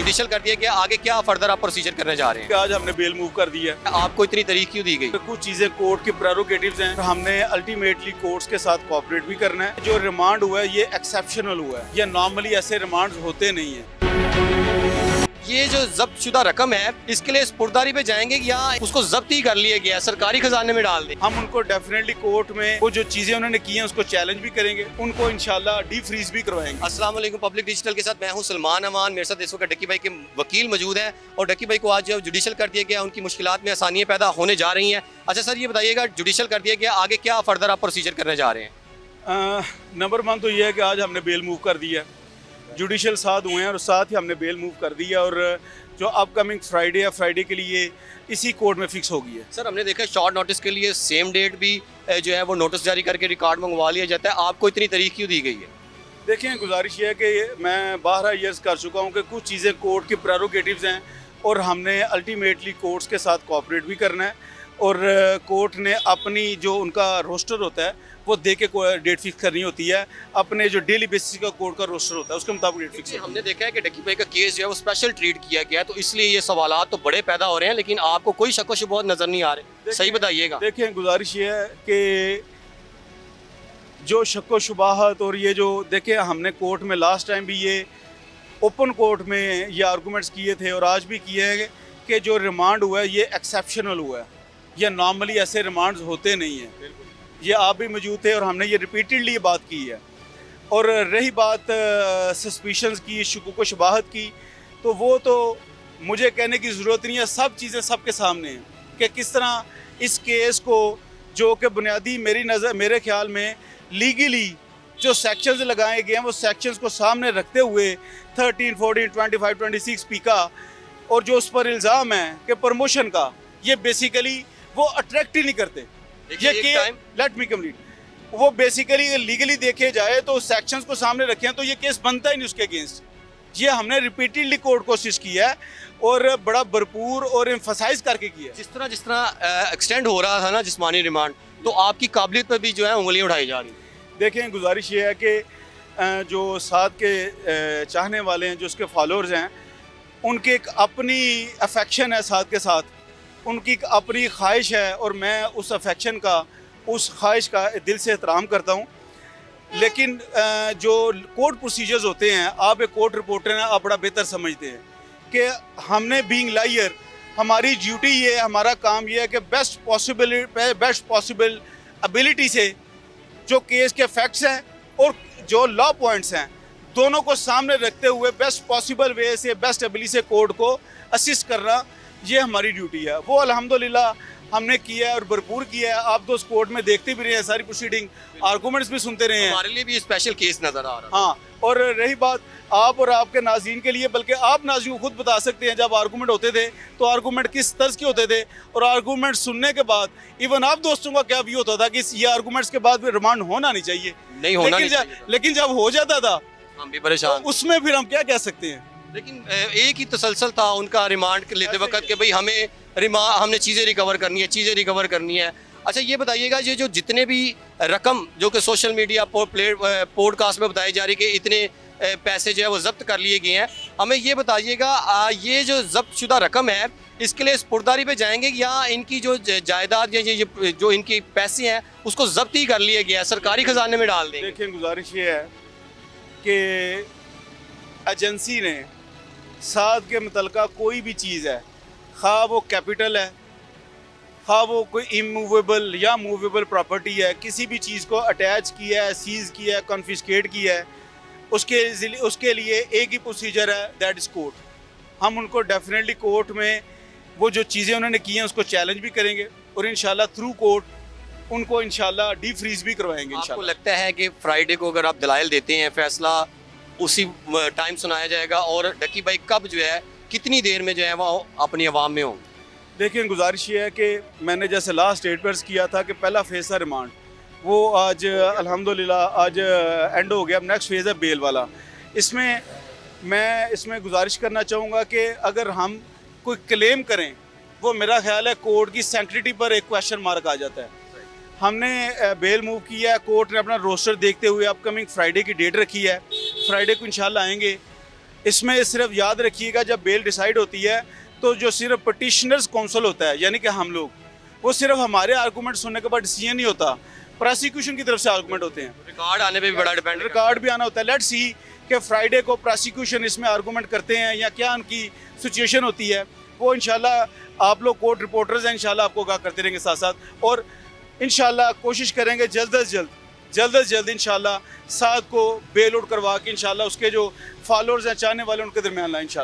Judicial कर दिया गया, आगे क्या फर्दर आप प्रोसीजर करने जा रहे हैं? आज हमने बेल मूव कर दी है। आपको इतनी तारीख क्यों दी गई? कुछ चीजें कोर्ट की प्रेरोगेटिव्स हैं, हमने अल्टीमेटली कोर्ट्स के साथ कोऑपरेट भी करना है। जो रिमांड हुआ है ये एक्सेप्शनल हुआ है, ये नॉर्मली ऐसे रिमांड होते नहीं है। ये जो जब्त शुदा रकम है इसके लिए स्पुर्दारी पे जाएंगे या उसको जब्त ही कर लिया गया, सरकारी खजाने में डाल दें? हम उनको डेफिनेटली कोर्ट में वो जो चीजें उन्होंने की हैं उसको चैलेंज भी करेंगे, उनको इंशाल्लाह डी फ्रीज भी करवाएंगे। अस्सलाम वालेकुम, पब्लिक डिजिटल के साथ मैं हूं सलमान अमान। मेरे साथ इस वक्त डक्की भाई के वकील मौजूद हैं और डक्की भाई को आज जो जुडिशल कर दिया गया उनकी मुश्किलात में आसानियां पैदा होने जा रही हैं। अच्छा सर, ये बताइएगा जुडिशल कर दिया गया, आगे क्या फर्दर आप प्रोसीजर करने जा रहे हैं? नंबर वन तो ये है कि आज हमने बेल मूव कर दी है, जुडिशल साथ हुए हैं और साथ ही हमने बेल मूव कर दी है और जो अपकमिंग फ्राइडे या फ्राइडे के लिए इसी कोर्ट में फिक्स हो गई है। सर हमने देखा शॉर्ट नोटिस के लिए सेम डेट भी जो है वो नोटिस जारी करके रिकॉर्ड मंगवा लिया जाता है, आपको इतनी तारीख क्यों दी गई है? देखें, गुजारिश ये है कि मैं 12 ईयर्स कर चुका हूँ कि कुछ चीज़ें कोर्ट की प्रेरोगेटिव्स हैं और हमने अल्टीमेटली कोर्ट्स के साथ कोऑपरेट भी करना है और कोर्ट ने अपनी जो उनका रोस्टर होता है वो दे के डेट फिक्स करनी होती है। अपने जो डेली बेसिस का कोर्ट का रोस्टर होता है उसके मुताबिक डेट फिक्स। हमने देखा है कि डक्की भाई का केस जो है वो स्पेशल ट्रीट किया गया है, तो इसलिए ये सवालात तो बड़े पैदा हो रहे हैं, लेकिन आपको कोई शक व शुबहत नजर नहीं आ रहे, सही बताइएगा। देखें, गुजारिश ये है कि जो शक व शुबहत और ये जो देखें, हमने कोर्ट में लास्ट टाइम भी ये ओपन कोर्ट में ये आर्गूमेंट्स किए थे और आज भी किए हैं कि जो रिमांड हुआ है ये एक्सेप्शनल हुआ है, ये नॉर्मली ऐसे रिमांड्स होते नहीं हैं। ये आप भी मौजूद थे और हमने ये रिपीटेडली ये बात की है। और रही बात सस्पिशंस की, शुकूक व शुबाहत की, तो वो तो मुझे कहने की ज़रूरत नहीं है, सब चीज़ें सबके सामने हैं कि किस तरह इस केस को जो कि बुनियादी मेरे ख्याल में लीगली जो सेक्शंस लगाए गए हैं वो सेक्शंस को सामने रखते हुए 13, 14, 25, 26 पी का और जो उस पर इल्ज़ाम है कि प्रमोशन का, ये बेसिकली वो अट्रैक्ट ही नहीं करते। ये लेट मी कंप्लीट, वो बेसिकली लीगली देखे जाए तो सेक्शंस को सामने रखें तो ये केस बनता ही नहीं उसके अगेंस्ट। ये हमने रिपीटेडली कोर्ट कोशिश की है और बड़ा भरपूर और एम्फसाइज करके किया है। जिस तरह एक्सटेंड हो रहा था ना जिस्मानी रिमांड, तो आपकी काबिलियत पर भी जो है उंगलियां उठाई जा रही हैं। देखें, गुजारिश ये है कि जो साथ के चाहने वाले हैं, जो उसके फॉलोअर्स हैं, उनकी एक अपनी अफेक्शन है साथ के साथ, उनकी एक अपनी ख्वाहिश है और मैं उस अफेक्शन का, उस ख्वाहिश का दिल से एहतराम करता हूँ। लेकिन जो कोर्ट प्रोसीजर्स होते हैं, आप एक कोर्ट रिपोर्टर हैं, आप बड़ा बेहतर समझते हैं कि हमने बीइंग लायर, हमारी ड्यूटी ये, हमारा काम ये है कि बेस्ट पॉसिबल एबिलिटी से जो केस के फैक्ट्स हैं और जो लॉ पॉइंट्स हैं दोनों को सामने रखते हुए बेस्ट पॉसिबल वे से, बेस्ट एबिलिटी से कोर्ट को असिस्ट करना, ये हमारी ड्यूटी है। वो अल्हम्दुलिल्लाह हमने किया है और भरपूर किया है। आप तो उस कोर्ट में देखते भी रहे हैं, सारी प्रोसीडिंग, आर्गूमेंट्स भी सुनते रहे हैं। हमारे लिए भी स्पेशल केस नजर आ रहा है। हाँ, और रही बात आप और आपके नाज़रीन के लिए, बल्कि आप नाज़रीन खुद बता सकते हैं जब आर्गूमेंट होते थे तो आर्गूमेंट किस तर्ज के होते थे और आर्गूमेंट सुनने के बाद इवन आप दोस्तों का क्या व्यू होता था कि ये आर्गूमेंट्स के बाद भी रिमांड होना नहीं चाहिए, नहीं होना नहीं चाहिए। लेकिन जब हो जाता था हम भी परेशान, तो उसमें फिर हम क्या कह सकते हैं। लेकिन एक ही तसलसल था उनका रिमांड लेते वक्त कि भाई हमने चीज़ें रिकवर करनी है। अच्छा ये बताइएगा, ये जो जितने भी रकम जो कि सोशल मीडिया पॉडकास्ट में बताई जा रही कि इतने पैसे जो है वो जब्त कर लिए गए हैं, हमें ये बताइएगा ये जो जब्त शुदा रकम है इसके लिए स्पुर्दारी पे जाएंगे या इनकी जो जायदाद या ये जो इनके पैसे हैं उसको जब्त ही कर लिया गया, सरकारी खजाने में डाल देंगे? देखिए, गुजारिश ये है कि एजेंसी ने साथ के मुतलका कोई भी चीज़ है, खा वो कैपिटल है, खा वो कोई इमूवेबल या मूवेबल प्रॉपर्टी है, किसी भी चीज़ को अटैच किया है, सीज़ किया है, कॉन्फिस्केट किया है, उसके लिए एक ही प्रोसीजर है, दैट इज़ कोर्ट। हम उनको डेफिनेटली कोर्ट में वो जो चीज़ें उन्होंने की हैं उसको चैलेंज भी करेंगे और इंशाल्लाह थ्रू कोर्ट उनको इंशाल्लाह डी फ्रीज भी करवाएंगे। आपको लगता है कि फ्राइडे को अगर आप दलाइल देते हैं, फैसला उसी टाइम सुनाया जाएगा और डक्की भाई कब जो है कितनी देर में जो है वो अपनी आवाम में हों? देखिए, गुजारिश ये है कि मैंने जैसे लास्ट 8 ईयर्स किया था कि पहला फेज़ था रिमांड, वो आज अल्हम्दुलिल्लाह आज एंड हो गया। अब नेक्स्ट फेज़ है बेल वाला। मैं गुजारिश करना चाहूँगा कि अगर हम कोई क्लेम करें, वो मेरा ख्याल है कोर्ट की सैंक्टिटी पर एक क्वेश्चन मार्क आ जाता है। हमने बेल मूव किया है, कोर्ट ने अपना रोस्टर देखते हुए अपकमिंग फ्राइडे की डेट रखी है, फ्राइडे को इंशाल्लाह आएंगे इसमें सिर्फ याद रखिएगा जब बेल डिसाइड होती है तो जो सिर्फ पटिशनर्स काउंसिल होता है यानी कि हम लोग, वो सिर्फ हमारे आर्गूमेंट सुनने के बाद डिसीजन नहीं होता, प्रोसिक्यूशन की तरफ से आर्गूमेंट होते हैं, रिकॉर्ड आने पे भी बड़ा डिपेंड रिकॉर्ड भी आना होता है। लेट्स सी कि फ्राइडे को प्रोसिक्यूशन इसमें आर्गूमेंट करते हैं या क्या उनकी सिचुएशन होती है, वो इंशाल्लाह आप लोग कोर्ट रिपोर्टर्स हैं, इंशाल्लाह आपको आगाह करते रहेंगे साथ साथ, और इंशाल्लाह कोशिश करेंगे जल्द से जल्द इंशाल्लाह साथ को बेल आउट करवा के इंशाल्लाह उसके जो फॉलोअर्स हैं, चाहने वाले, उनके दरमियान लाएं इंशाल्लाह।